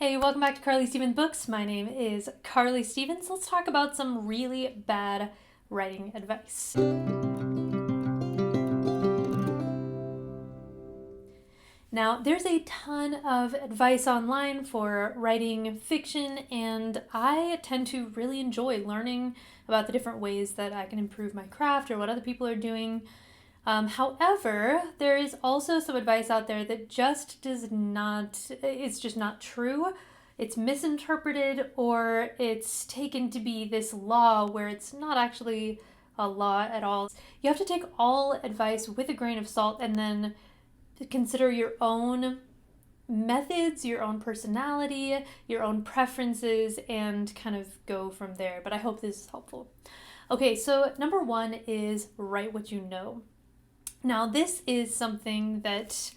Hey, welcome back to Carly Stevens Books. My name is Carly Stevens. Let's talk about some really bad writing advice. Now, there's a ton of advice online for writing fiction, and I tend to really enjoy learning about the different ways that I can improve my craft or what other people are doing. However, there is also some advice out there that it's just not true. It's misinterpreted or it's taken to be this law where it's not actually a law at all. You have to take all advice with a grain of salt and then consider your own methods, your own personality, your own preferences, and kind of go from there. But I hope this is helpful. Okay, so number one is write what you know. Now, this is something that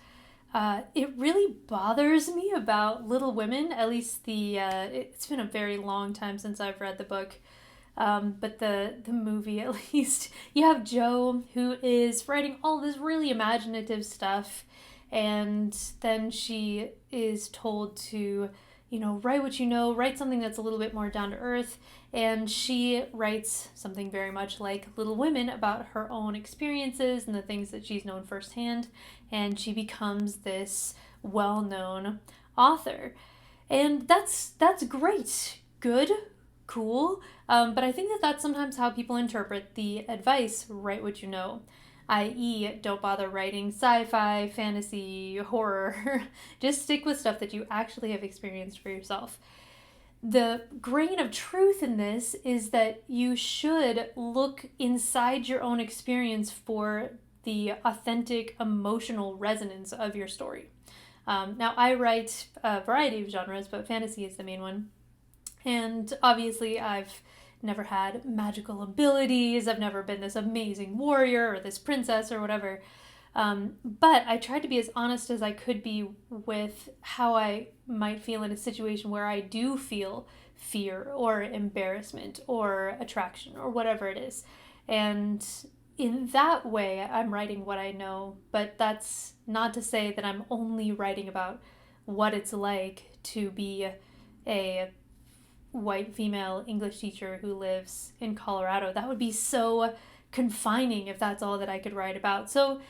it really bothers me about Little Women. At least it's been a very long time since I've read the book, but the movie at least. You have Jo, who is writing all this really imaginative stuff, and then she is told to, write what you know, write something that's a little bit more down to earth. And she writes something very much like Little Women about her own experiences and the things that she's known firsthand. And she becomes this well-known author. And that's great. Good. Cool. But I think that that's sometimes how people interpret the advice, write what you know. I.e., don't bother writing sci-fi, fantasy, horror. Just stick with stuff that you actually have experienced for yourself. The grain of truth in this is that you should look inside your own experience for the authentic emotional resonance of your story. Now, I write a variety of genres, but fantasy is the main one. And obviously, I've never had magical abilities. I've never been this amazing warrior or this princess or whatever. But I tried to be as honest as I could be with how I might feel in a situation where I do feel fear or embarrassment or attraction or whatever it is. And in that way, I'm writing what I know, but that's not to say that I'm only writing about what it's like to be a white female English teacher who lives in Colorado. That would be so confining if that's all that I could write about. So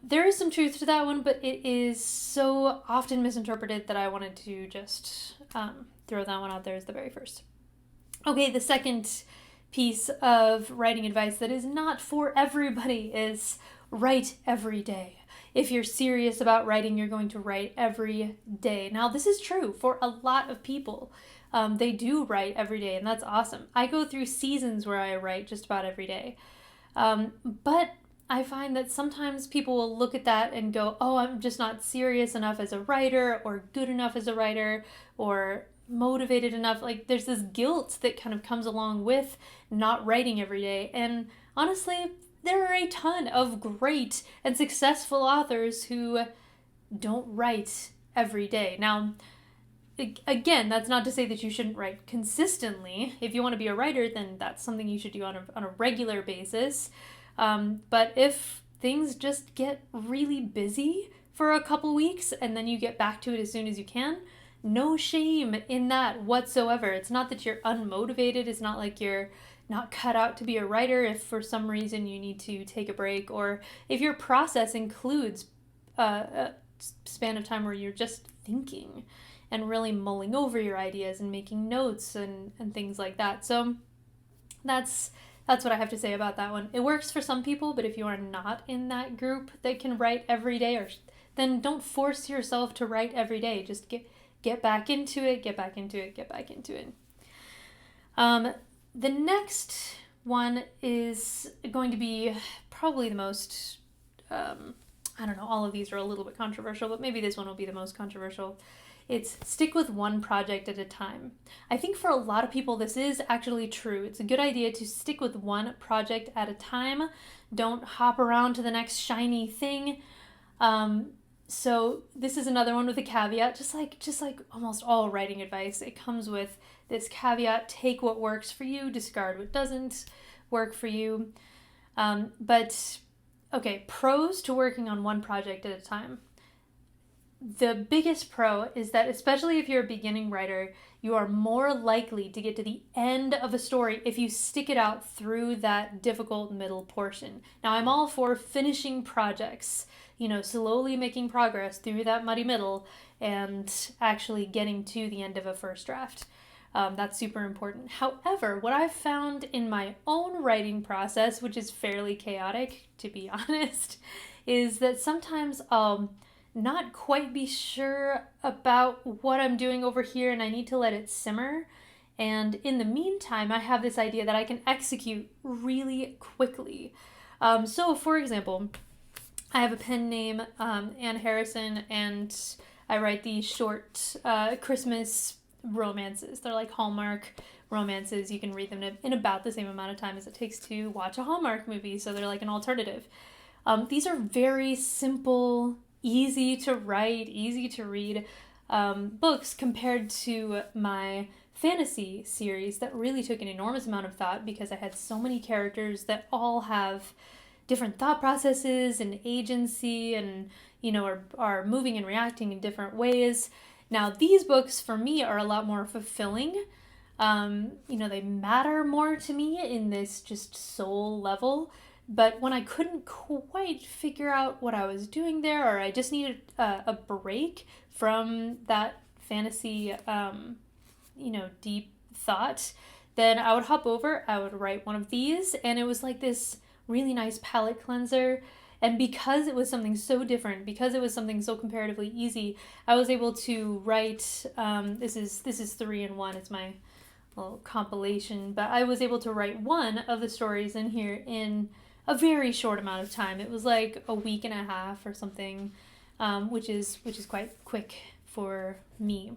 there is some truth to that one, but it is so often misinterpreted that I wanted to just throw that one out there as the very first. Okay, the second piece of writing advice that is not for everybody is write every day. If you're serious about writing, you're going to write every day. Now, this is true for a lot of people. They do write every day, and that's awesome. I go through seasons where I write just about every day. But I find that sometimes people will look at that and go, oh, I'm just not serious enough as a writer or good enough as a writer or motivated enough. Like, there's this guilt that kind of comes along with not writing every day. And honestly, there are a ton of great and successful authors who don't write every day. Now, again, that's not to say that you shouldn't write consistently. If you want to be a writer, then that's something you should do on a regular basis. But if things just get really busy for a couple weeks and then you get back to it as soon as you can, no shame in that whatsoever. It's not that you're unmotivated. It's not like you're not cut out to be a writer if for some reason you need to take a break, or if your process includes a span of time where you're just thinking and really mulling over your ideas and making notes and things like that. So that's what I have to say about that one. It works for some people, but if you are not in that group that can write every day, then don't force yourself to write every day. Just get back into it, get back into it, get back into it. The next one is going to be probably the most, I don't know, all of these are a little bit controversial, but maybe this one will be the most controversial. It's stick with one project at a time. I think for a lot of people, this is actually true. It's a good idea to stick with one project at a time. Don't hop around to the next shiny thing. So this is another one with a caveat, just like almost all writing advice. It comes with this caveat: take what works for you, discard what doesn't work for you. But okay, pros to working on one project at a time. the biggest pro is that, especially if you're a beginning writer, you are more likely to get to the end of a story if you stick it out through that difficult middle portion. Now, I'm all for finishing projects, slowly making progress through that muddy middle and actually getting to the end of a first draft. That's super important. However, what I've found in my own writing process, which is fairly chaotic, to be honest, is that sometimes I'll not quite be sure about what I'm doing over here and I need to let it simmer. And in the meantime, I have this idea that I can execute really quickly. So, for example, I have a pen name, Ann Harrison, and I write these short Christmas romances. They're like Hallmark romances. You can read them in about the same amount of time as it takes to watch a Hallmark movie, so they're like an alternative. These are very simple, easy to write, easy to read books compared to my fantasy series that really took an enormous amount of thought because I had so many characters that all have different thought processes and agency and, are moving and reacting in different ways. Now, these books for me are a lot more fulfilling. They matter more to me in this just soul level. But when I couldn't quite figure out what I was doing there, or I just needed a break from that fantasy, deep thought, then I would hop over, I would write one of these, and it was like this really nice palate cleanser. And because it was something so different, because it was something so comparatively easy, I was able to write, this is 3-in-1, it's my little compilation, but I was able to write one of the stories in here in a very short amount of time. It was like a week and a half or something, which is quite quick for me.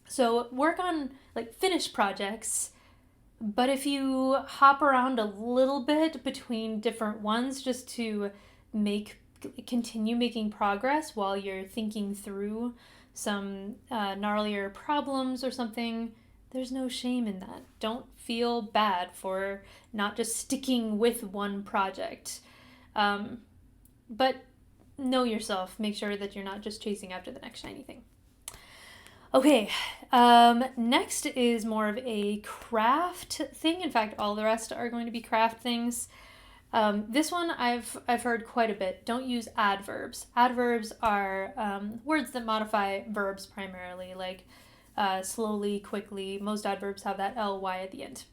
So work on finished projects, but if you hop around a little bit between different ones just to continue making progress while you're thinking through some gnarlier problems or something, there's no shame in that. Don't feel bad for not just sticking with one project. But know yourself. Make sure that you're not just chasing after the next shiny thing. Okay, next is more of a craft thing. In fact, all the rest are going to be craft things. This one I've heard quite a bit. Don't use adverbs. Adverbs are words that modify verbs primarily, like slowly, quickly. Most adverbs have that ly at the end.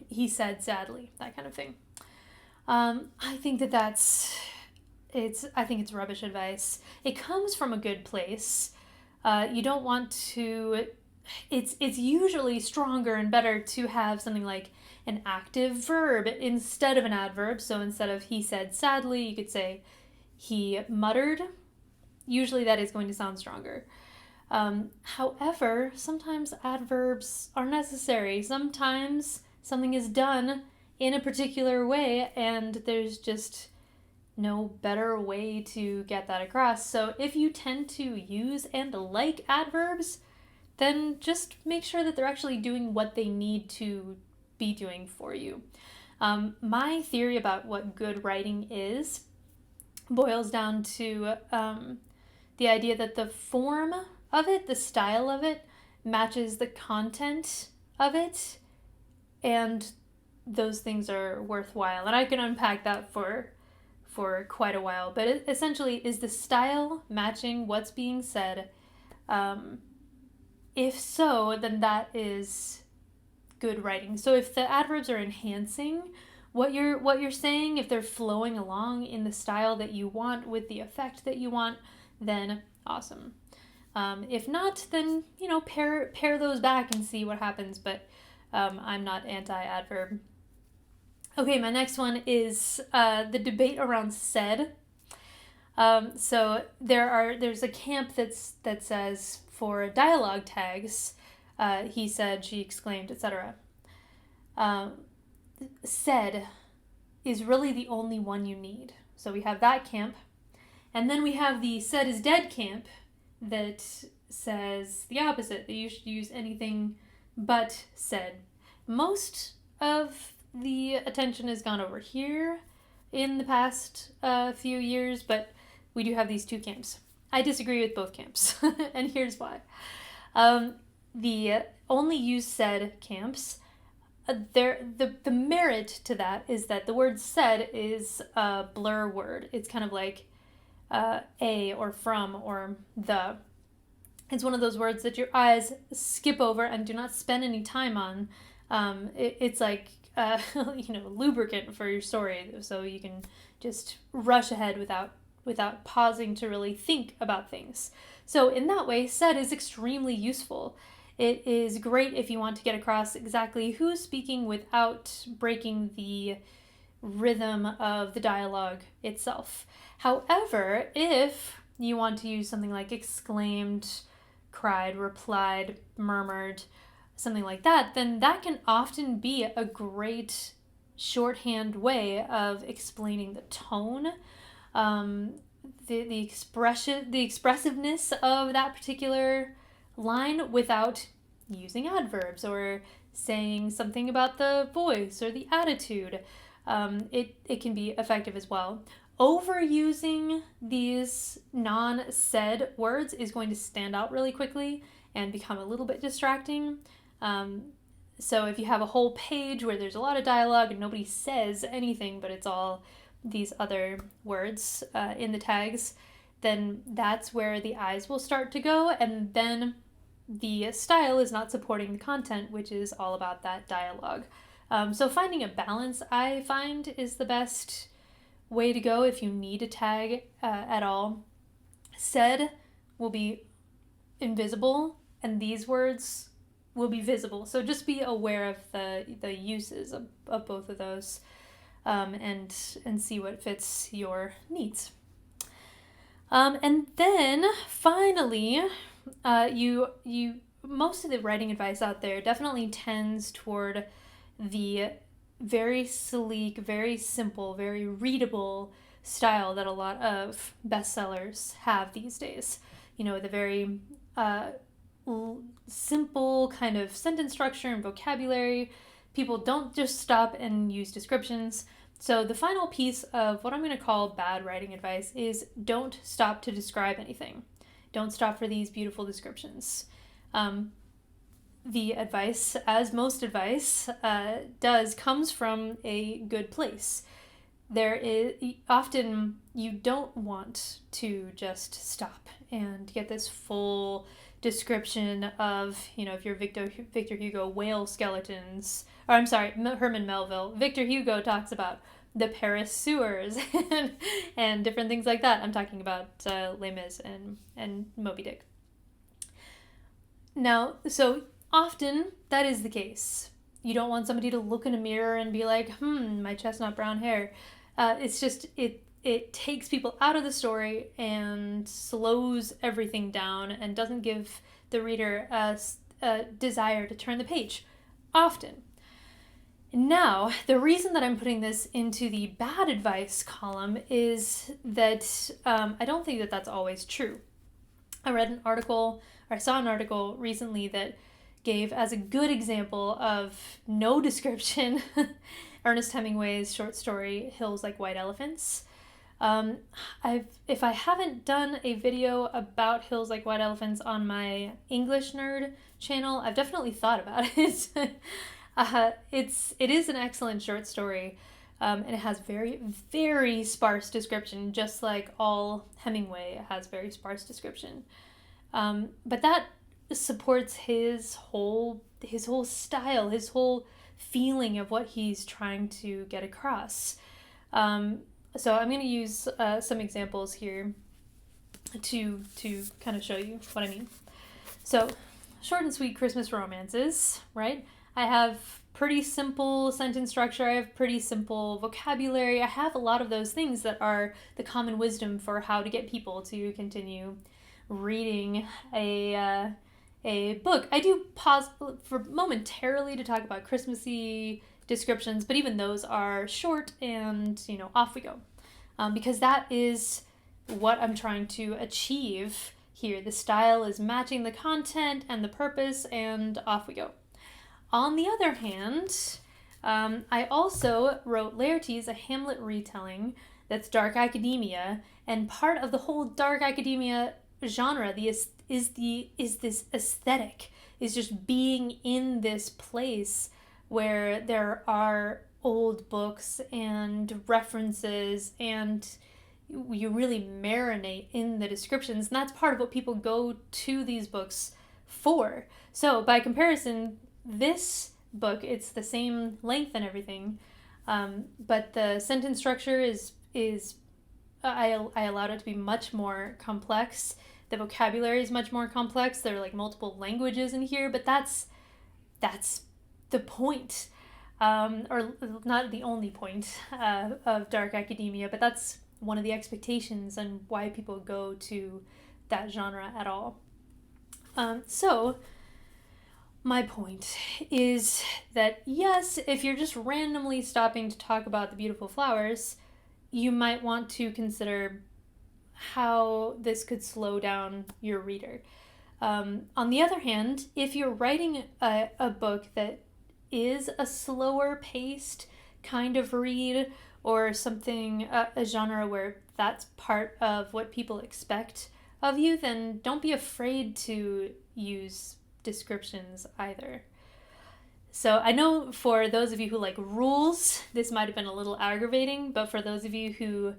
He said sadly, that kind of thing. I think it's rubbish advice. It comes from a good place. You don't want to. It's usually stronger and better to have something like an active verb instead of an adverb. So instead of he said sadly, you could say he muttered. Usually that is going to sound stronger. However, sometimes adverbs are necessary. Sometimes something is done in a particular way and there's just no better way to get that across. So if you tend to use and like adverbs, then just make sure that they're actually doing what they need to be doing for you. My theory about what good writing is boils down to the idea that the form of it, the style of it, matches the content of it, and those things are worthwhile. And I can unpack that for quite a while, but it essentially is the style matching what's being said. If so, then that is good writing. So if the adverbs are enhancing what you're saying, if they're flowing along in the style that you want with the effect that you want, then awesome. If not, then pair those back and see what happens. But I'm not anti-adverb. Okay, my next one is the debate around said. So there's a camp that says for dialogue tags, he said, she exclaimed, etc. Said is really the only one you need. So we have that camp. And then we have the said is dead camp that says the opposite, that you should use anything but said. Most of the attention has gone over here in the past few years, but we do have these two camps. I disagree with both camps, and here's why. The only use said camps, the merit to that is that the word said is a blur word. It's kind of like a or from or the. It's one of those words that your eyes skip over and do not spend any time on. It's like lubricant for your story, so you can just rush ahead without pausing to really think about things. So in that way, said is extremely useful. It is great if you want to get across exactly who's speaking without breaking the rhythm of the dialogue itself. However, if you want to use something like exclaimed, cried, replied, murmured, something like that, then that can often be a great shorthand way of explaining the tone, the expressiveness of that particular line without using adverbs or saying something about the voice or the attitude. It can be effective as well. Overusing these non-said words is going to stand out really quickly and become a little bit distracting. So if you have a whole page where there's a lot of dialogue and nobody says anything, but it's all these other words in the tags, then that's where the eyes will start to go, and then the style is not supporting the content, which is all about that dialogue. So finding a balance, I find, is the best way to go if you need a tag at all. Said will be invisible, and these words will be visible. So just be aware of the uses of both of those, and see what fits your needs. And then finally, you most of the writing advice out there definitely tends toward the very sleek, very simple, very readable style that a lot of bestsellers have these days. The very simple kind of sentence structure and vocabulary. People don't just stop and use descriptions. So the final piece of what I'm going to call bad writing advice is don't stop to describe anything. Don't stop for these beautiful descriptions. The advice, as most advice comes from a good place. There is often you don't want to just stop and get this full description of, if you're Victor Hugo, whale skeletons, or I'm sorry, Herman Melville. Victor Hugo talks about the Paris sewers and different things like that. I'm talking about Les Mis and Moby Dick. Now, so often that is the case. You don't want somebody to look in a mirror and be like, my chestnut brown hair. It's just, it takes people out of the story and slows everything down and doesn't give the reader a desire to turn the page, often. Now, the reason that I'm putting this into the bad advice column is that I don't think that that's always true. I saw an article recently that gave as a good example of no description Ernest Hemingway's short story, Hills Like White Elephants. If I haven't done a video about Hills Like White Elephants on my English Nerd channel, I've definitely thought about it. It is an excellent short story, and it has very, very sparse description, just like all Hemingway has very sparse description. But that supports his whole style, his whole feeling of what he's trying to get across. So I'm going to use some examples here to kind of show you what I mean. So, short and sweet Christmas romances, right? I have pretty simple sentence structure. I have pretty simple vocabulary. I have a lot of those things that are the common wisdom for how to get people to continue reading a book. I do pause for momentarily to talk about Christmassy descriptions, but even those are short and, off we go. Because that is what I'm trying to achieve here. The style is matching the content and the purpose, and off we go. On the other hand, I also wrote Laertes, a Hamlet retelling that's dark academia, and part of the whole dark academia genre, is this aesthetic, is just being in this place where there are old books and references, and you really marinate in the descriptions, and that's part of what people go to these books for. So by comparison, this book, it's the same length and everything, but the sentence structure is I allowed it to be much more complex. The vocabulary is much more complex. There are like multiple languages in here, but that's the point, or not the only point of dark academia, but that's one of the expectations and why people go to that genre at all. So my point is that yes, if you're just randomly stopping to talk about the beautiful flowers, you might want to consider how this could slow down your reader. On the other hand, if you're writing a book that is a slower paced kind of read, or something, a genre where that's part of what people expect of you, then don't be afraid to use descriptions either. So I know for those of you who like rules, this might have been a little aggravating, but for those of you who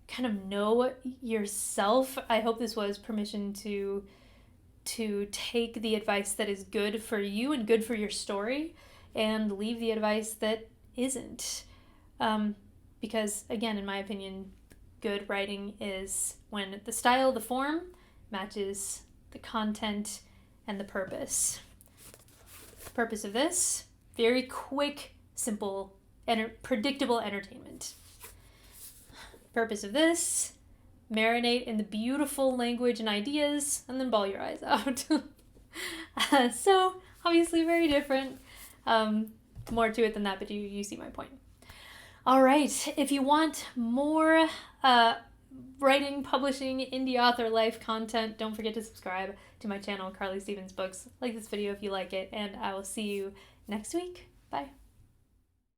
kind of know yourself, I hope this was permission to take the advice that is good for you and good for your story, and leave the advice that isn't. Because again, in my opinion, good writing is when the style, the form, matches the content and the purpose. The purpose of this, very quick, simple, predictable entertainment. Purpose of this, marinate in the beautiful language and ideas, and then bawl your eyes out. So, obviously very different. More to it than that, but you see my point. All right, if you want more writing, publishing, indie author life content, don't forget to subscribe to my channel, Carly Stevens Books. Like this video if you like it, and I will see you next week. Bye.